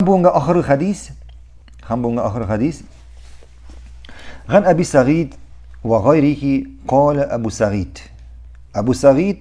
Bunga ahir hadis. Ham bunga ahir hadis. Gan Abi Sa'id wa ghayrihi qala Abu Sa'id. Abu Sa'id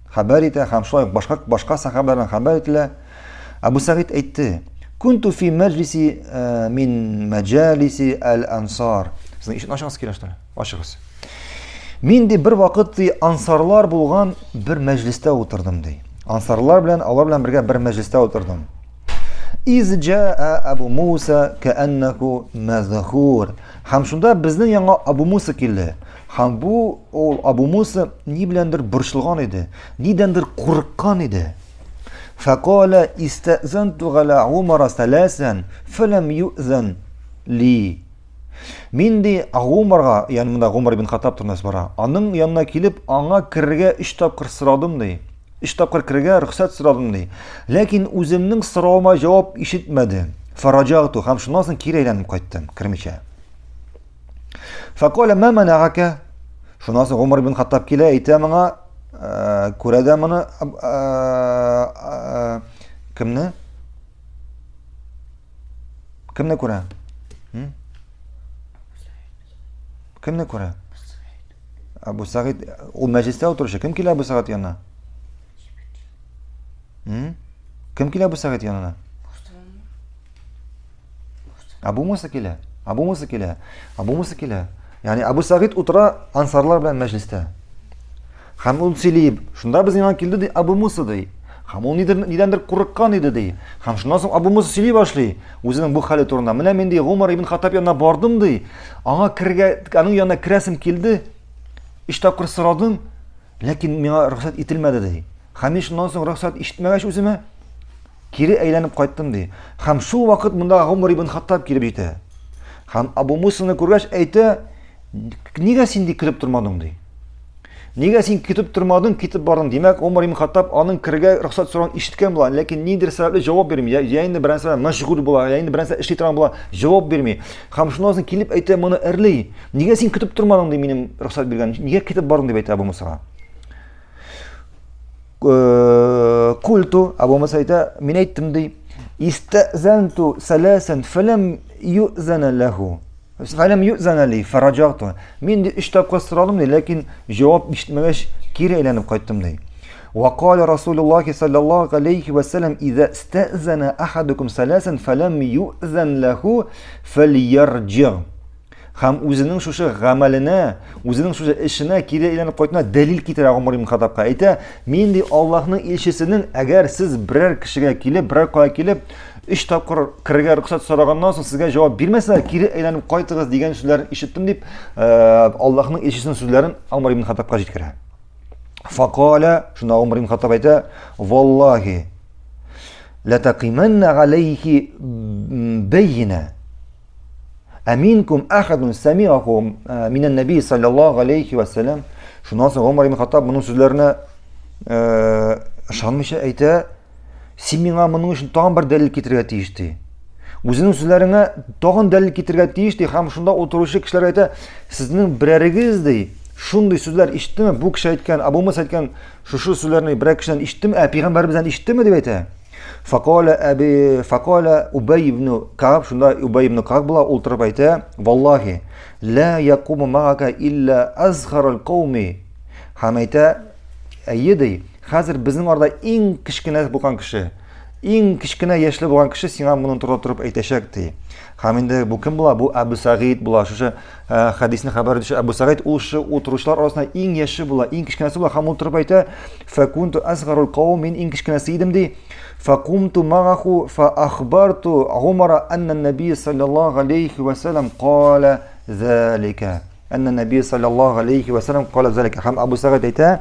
haber ite ham şoy başka sahabelerden haber ettiler. Abu Sa'id aytdı. Kuntu fi meclisi min majalisi al-ansar. Sizin işin aşağısı kilaştır. Aşağısı. Min de bir vakit ansarlar bulgan bir mecliste oturdum dey. Ansarlar bilen Allah bilen birge bir mecliste oturdum. İz jaa Abu Musa ka'annahu mazkhur. Ham şunda bizning yanга Abu Musa keldi. Ham bu Abu Musa ni bilendir burşulgan idi. Nidendir qo'rqqan idi. Faqala istazantu ala Umar salasan falam yu'zan li. Min de Umarga, yani bunda Umar ibn Khattab turnas bara. Anın yanına kelip anga kirge 3 tapqir sıradım dey. 3 tapqir kirge ruxsat sıradım dey. Lakin o'zimning so'rovima javob eshitmadi. Farajagtu, ham shundan so'ng keri aylanib qaytdim, kirmicha. Faqala ma mana'aka? Shundan so'ng Umar ibn Khattab kela aytdi menga ko'radi meni kimni ko'ra? Kimni ko'ra? Abu Sa'id o majlisda o'tirishi. Kim keladi Abu Sa'id yanına? Kim keladi Abu Sa'id yanına? Abu Musa keladi. Abu Musa keladi. Abu Musa keladi. Yani Abu Sa'id o'tira ansarlar bilan majlisda. Ham ul silib. Shunda biz yana keldi Abu Musa dey. Ham u nidendir qo'rqqan edi dey. Ham shundan so'ng Abu Musa silib boshlaydi. O'zining bu hali to'g'rida. Mana men dey Umar ibn Khattab yanına bordim dey. Anga aning yanına kirasim keldi. 3 tapqir so'radim, lekin menga ruxsat etilmadi dey. Ham shundan so'ng ruxsat eshitmagach o'zimga keri aylanib qaytdim dey. Ham shu vaqt bunda Umar ibn Khattab kelib yetdi. Ham Abu Musa'ni ko'rgach aytdi, "Nega sen kirib turmading?" dey. Nega sen ketib turmading, ketib bording. Demak, Umar ibn Khattab aning kirga ruxsat so'ragan eshitgan bo'lar, lekin nidir sababli javob bermay. Ya'ni bir narsa mashg'ul bo'lar, ya'ni bir narsa ishli turgan bo'lar, javob bermay. Ham shundan so'ng kelib aytdi, "Meni irli. Nega sen ketib turmading?" deb mening ruxsat bergan. Nega ketib bording deb aytdi Abu Musa. Qultu Abu Musa aytdi, "Men aytdim dey, istazantu salasan falam yu'zana lahu." Falam yu'zana li farajagtu. Men de 3 tapqir so'radim dey, lekin javob eshitmagach keri aylanib qaytdim dey. Wa qala Rasululloh sallallohu alayhi va sallam idza istazana ahadukum salasan falam yu'zan lahu falyarji'. Ham o'zining shu amalini, o'zining shu ishini keri aylanib qaytna dalil keltiradi Umar ibn Khattabga. Ayta, men de Allohning elchisining agar siz biror kishiga kelib, biror qo'ya kelib 3 tapqir kirga ruxsat so'ragandan so'ng sizga javob bermasalar, keri aylanib qaytыңыз degan so'zlarni eshitdim deb Allohning elchisining so'zlarini Umar ibn Khattabga yetkazdi. Faqala, shunda Umar ibn Khattab aytdi, "Vallahi la taqimanna alayhi bayna aminkum ahadun sami'ahu min an-nabiy sallallohu alayhi va sallam." Shundan so'ng Umar ibn Khattab buning so'zlarini ishonmisha aytdi, "Sen menga buning uchun tag'in bir dalil keltirga tegishdi. O'zining so'zlaringga tag'in dalil keltirga tegishdi. Ham shunda o'tiruvchi kishilar aytdi, sizning birarigiz dey, shunday so'zlar eshitdimi? Bu kishi aytgan, Abu Musa aytgan shu so'zlarni bir kishidan eshitdimi? Payg'ambarimizdan eshitdimi?" deb aytdi. Faqala Ubay ibn Ka'b, shunda Ubay ibn Ka'b bilan o'tirib aytdi, "Vallahi la yaqumu ma'aka illa azgharul qawmi." Ham aytdi, "Ayyidi, hozir bizning orada eng kichkina bo'lgan kishi, eng kichkina yoshli bo'lgan kishi sen ham buni turib aytashak dey." Ham endi bu kim bo'lar? Bu Abu Sa'id bo'lar. Shu hadisni xabar edishi Abu Sa'id o'sha o'tiruvchilar orasida eng yoshi bo'lar, eng kichkinasi bo'lar. Ham o'tirib aytdi, "Fakuntu asgharul qawm", men eng kichkinasi edim dey. "Faqumtu ma'ahu fa akhbartu Umar anna an-nabiy sallallohu alayhi va sallam qala zalika." Anna an-nabiy sallallohu alayhi va sallam qala zalika. Ham Abu Sa'id aytdi,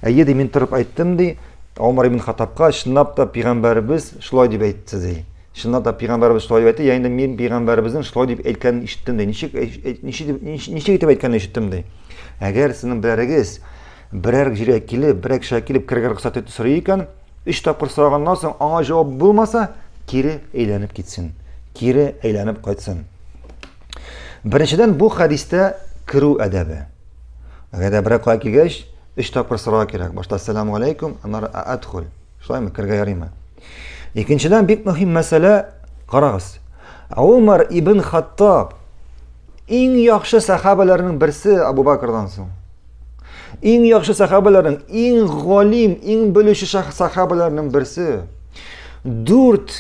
"Ayyidi men turib aytdim dey, Umar ibn Khattabga shunnab da payg'ambarimiz shulay deb aytdi dey. Shunnab da payg'ambarimiz shulay deb aytdi, ya'ni men payg'ambarimizning shulay deb aytganini eshitdim dey. Nechta aytib aytganini eshitdim dey. Agar sizning birarigiz biror yerga kelib, biror kishi kelib kirga ruxsat etib so'ray ekan, 3 tapqir so'ragandan so'ng anga javob bo'lmasa, keri aylanib ketsin. Keri aylanib qaytsin." Birinchidan bu hadisda kiruv adabi. Agar biror qo'ya kelgach 3 tapqir so'rash kerak. Boshda assalomu alaykum, anar adxul. Shuymi kirga yarayman. Икенчедән бик мөһим мәсьәлә, карагыз. Умар ибн Хаттаб иң яхшы сахабаларның берсе Абу Бакрдан соң. Иң яхшы сахабаларның, иң галим, иң белүче сахабаларның берсе. 4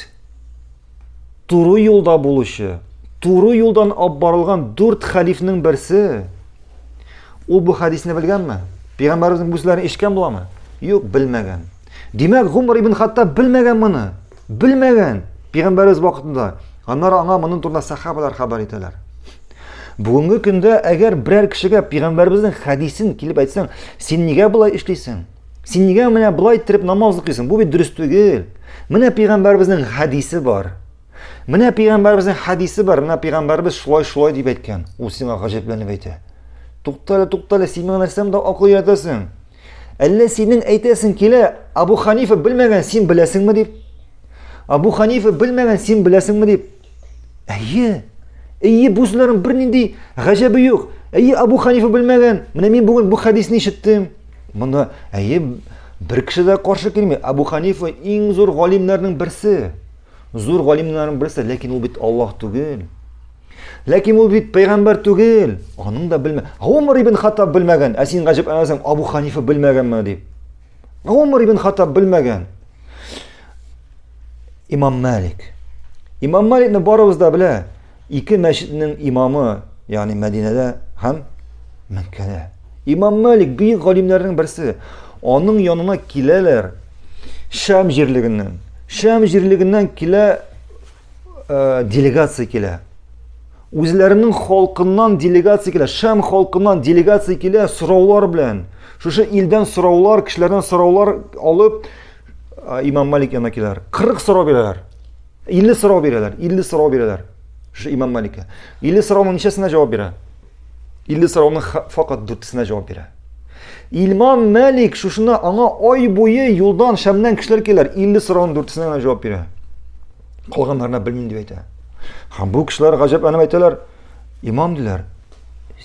туры юлда булучы, туры юлдан алып барылган 4 халифның берсе. Ул бу хадисне белгәнме? Пәйгамбәребезнең бу сүзләрен ишеткән буламы? Юк, белмәгән. Димәк, Умар ибн Хаттаб белмәгән моны. Белмәгән. Пәйгамбәребез вакытында. Аннары аңа моның турында сахабалар хәбәр итәләр. Бүгенге көндә әгәр берәр кешегә пәйгамбәребезнең хадисен килеп әйтсәң, син нигә булай эшлисең? Син нигә менә булай итеп намаз укыйсың? Бу бит дөрес түгел. Менә пәйгамбәребезнең хадисе бар. Менә пәйгамбәребезнең хадисе бар. Менә пәйгамбәребез шулай дип әйткән. Ул сиңа гаҗәпләнеп әйтә. Туктала, син менә нәрсәм дә акыл йөртәсең. Әллә синең әйтәсең килә, Абу Ханифа белмәгән, син беләсеңме дип? Абу Ханифа белмәгән, син беләсеңме дип? Әйе, бу сүзләрнең бернинди гаҗәбе юк. Әйе, Абу Ханифа белмәгән. Менә мин бүген бу хадисны ишеттем. Монда бер кеше дә каршы килми. Абу Ханифа иң зур галимнәрнең берсе. Зур галимнәрнең берсе, ләкин ул бит Аллаһ түгел. Ләкин ул бит пәйгамбәр түгел. Аның да белмә. Умар ибн Хаттаб белмәгән. Ә син гаҗәпләнәсең, Абу Ханифа белмәгәнме дип. Умар ибн Хаттаб белмәгән. Имам Малик. Имам Маликны барыбыз да белә. 2 мәчетнең имамы, ягъни Мәдинәдә һәм Мәккәдә. Имам Малик бик галимнәрнең берсе. Аның янына киләләр Шам җирлегеннән. Шам җирлегеннән килә делегация килә. Үзләренең халкыннан делегация килә. Шам халкыннан делегация килә сораулар белән. Шушы илдән сораулар, кешеләрдән сораулар алып Имам Малик янына киләләр. 40 сорау бирәләр. 50 сорау бирәләр. 50 сорау бирәләр. Шушы Имам Маликка. 50 сорауның ничәсенә җавап бирә? 50 сорауның фақат 4-сенә җавап бирә. Имам Малик шушына аңа ай буе юлдан Шамнан кешеләр киләр. 50 сорауның 4-сенә җавап бирә. Калганнарына белмим дип әйтә. Һәм бу кешеләр гаҗәпләнеп әйтәләр. Имам диләр.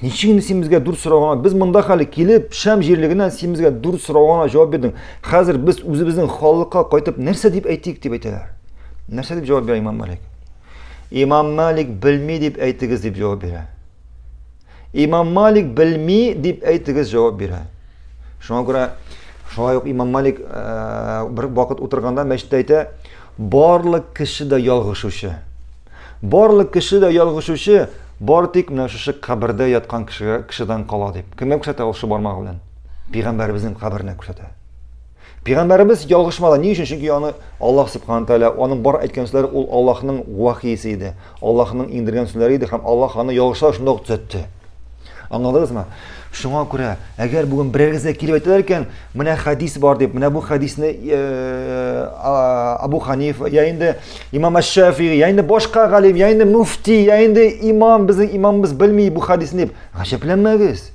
Ничек син безгә 4 сорауга, без монда хәле килеп Шам җирлегеннән син безгә 4 сорауга җавап бирдең. Хәзер без үзебезнең халыкка кайтып нәрсә дип әйтик дип әйтәләр. Нәрсә дип җавап бирә Имам Малик? Имам Малик белми дип әйтегез дип җавап бирә. Имам Малик белми дип әйтегез җавап бирә. Шуңа күрә шулай ук Имам Малик бер вакыт утырганда мәчеттә әйтә, барлык кеше дә ялгышучы. Барлык кеше дә ялгышучы, бар тик менә шушы кабердә яткан кешедән кала дип. Кемгә күрсәтә ул шу бармагы белән? Пәйгамбәребезнең каберенә күрсәтә. Пәйгамбәребез ялгышмады. Ни өчен? Чөнки аны Аллаһ Субхану Тәала, аның бар әйткән сүзләре ул Аллаһның вахисе иде. Аллаһның индергән сүзләре иде һәм Аллаһ аны ялгышлар шунда ук төзәтте. Аңладыгызмы? Шуңа күрә, әгәр бүген берәргезгә килеп әйтәләр икән, менә хадис бар дип, менә бу хадисне Абу Ханифа, я инде Имам Аш-Шафии, я инде башка галим, я инде муфти, я инде имам, безнең имамыбыз белми бу хадисне дип. Гаҗәпләнмәгез.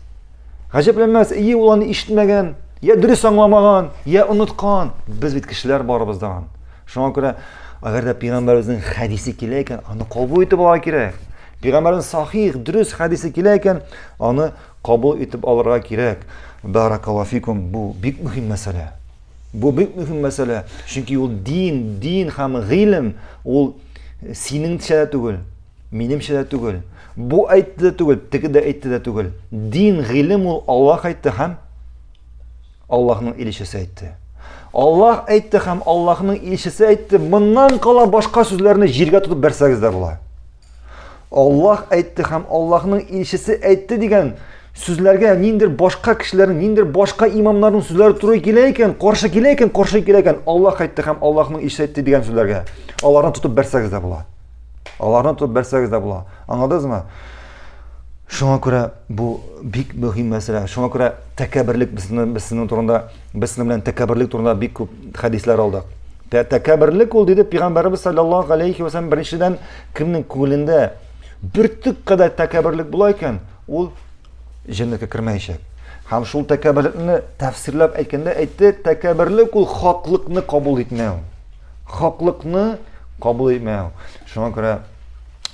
Гаҗәпләнмәгез, ул аны ишетмәгән, я дөрес аңламаган, я оныткан. Без бит кешеләр барыбыз да. Шуңа күрә, әгәр дә пәйгамбәребезнең хадисе килә икән, аны кабул итеп алырга кирәк. Пәйгамбәрнең сахих, дөрес хадисе килә икән, аны кабул итеп алырга кирәк. Баракаллаһу фикум. Бу бик мөһим мәсьәлә. Бу бик мөһим мәсьәлә. Чөнки ул дин һәм гыйлем, ул синең төшә түгел, минем төшә түгел. Бу әйтте түгел, теге дә әйтте дә түгел. Дин, гыйлем ул Аллаһ әйтте һәм Аллаһның илчесе әйтте. Аллаһ әйтте һәм Аллаһның илчесе әйтте. Моннан кала башка сүзләрне җиргә тотып бәрсәгез дә була. Аллаһ әйтте һәм Аллаһның илчесе әйтте дигән сүзләргә ниндер башка кешеләрнең, ниндер башка имамнарның сүзләре туры килә икән, каршы килә икән, Аллаһ әйтте һәм Аллаһның илчесе әйтте дигән сүзләргә аларны тотып бәрсәгез дә була. Аларны тотып бәрсәгез дә була. Аңладыңызмы? Шуңа күрә бу бик мөһим мәсьәлә. Шуңа күрә тәкәбберлек безнең турында, безнең белән тәкәбберлек турында бик күп хадислар алдык. Тәкәбберлек ул диде Пәйгамбәрбез саллаллаһу алейхи ва саллям беренчедән кемнең күңелендә бер тик кадәр тәкәбберлек була икән, ул җәннәткә кирмәячәк. Һәм шул тәкәбберлекне тәфсирләп әйткәндә әйтте, тәкәбберлек ул хаклыкны кабул итмәү. Хаклыкны кабул итмәү. Шуңа күрә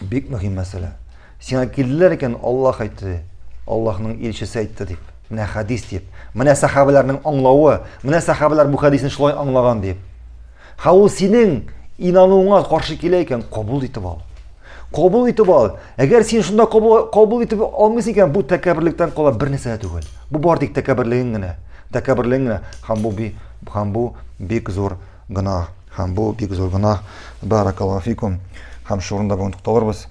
бик мөһим мәсьәлә. Сиңа килделәр икән, Аллаһ әйтте, Аллаһның илчесе әйтте дип. Менә хадис дип. Менә сахабаларның аңлавы, менә сахабалар бу хадисны шулай аңлаган дип. Һәм ул синең инануыңа каршы килә икән, кабул итеп ал. Кабул итеп ал. Әгәр син шунда кабул итеп алмыйсың икән, бу тәкәбберлектән кала бер нәрсә түгел. Бу бар тик тәкәбберлегең генә. Тәкәбберлегең генә. Һәм бу бик зур гынах. Һәм бу бик зур гынах. Баракаллаһу фикум. Һәм шурында бүген тукталырбыз.